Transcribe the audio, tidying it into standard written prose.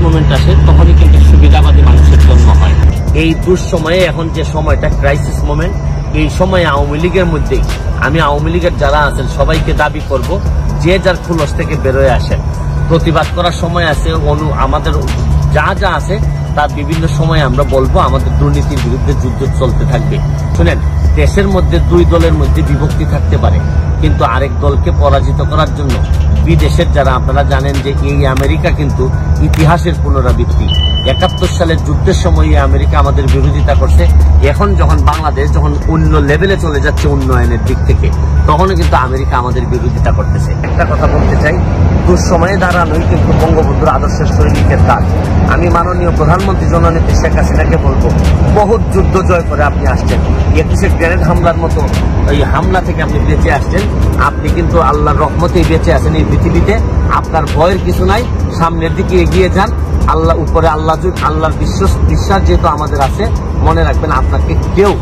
Moment আসে তখনই কিন্তু সুবিধাবাদী মানুষের জন্ম হয়। এই দুঃসময়ে এখন যে সময়টা ক্রাইসিস মোমেন্ট, এই সময়ে আওয়ামী লীগের মধ্যেই আমি আওয়ামী লীগের যারা আছেন সবাইকে দাবি করব, যে যার খুলস থেকে বেরোয় আসেন। প্রতিবাদ করার সময় আছে, আমাদের যা যা আছে তার বিভিন্ন সময় আমরা বলবো আমাদের দুর্নীতির বিরুদ্ধে যুদ্ধ চলতে থাকবে। শুনেন, দেশের মধ্যে দুই দলের মধ্যে বিভক্তি থাকতে পারে, কিন্তু আরেক দলকে পরাজিত করার জন্য বিদেশের যারা, আপনারা জানেন যে এই আমেরিকা কিন্তু ইতিহাসের পুনরাবৃত্তি। ৭১ সালের যুদ্ধের সময় আমেরিকা আমাদের বিরোধিতা করছে। এখন যখন বাংলাদেশ যখন অন্য লেভেলে চলে যাচ্ছে উন্নয়নের দিক থেকে, তখনও কিন্তু আমেরিকা আমাদের বিরোধিতা করতেছে। একটা কথা বলতে চাই, দুঃসময়ে দাঁড়ানোই কিন্তু বঙ্গবন্ধুর আদর্শের সৈনিকের কাজ। আমি মাননীয় প্রধানমন্ত্রী জননেত্রী শেখ হাসিনাকে বলবো, বহুত যুদ্ধ জয় করে আপনি আসছেন, ২১শে গ্রেনেড হামলার মতো এই হামলা থেকে আপনি বেঁচে আসছেন। আপনি কিন্তু আল্লাহর রহমতেই বেঁচে আছেন এই পৃথিবীতে। আপনার ভয়ের কিছু নাই, সামনের দিকে এগিয়ে যান। আল্লাহ উপরে, আল্লাহর বিশ্বাস যেহেতু আমাদের আছে, মনে রাখবেন আপনাকে কেউ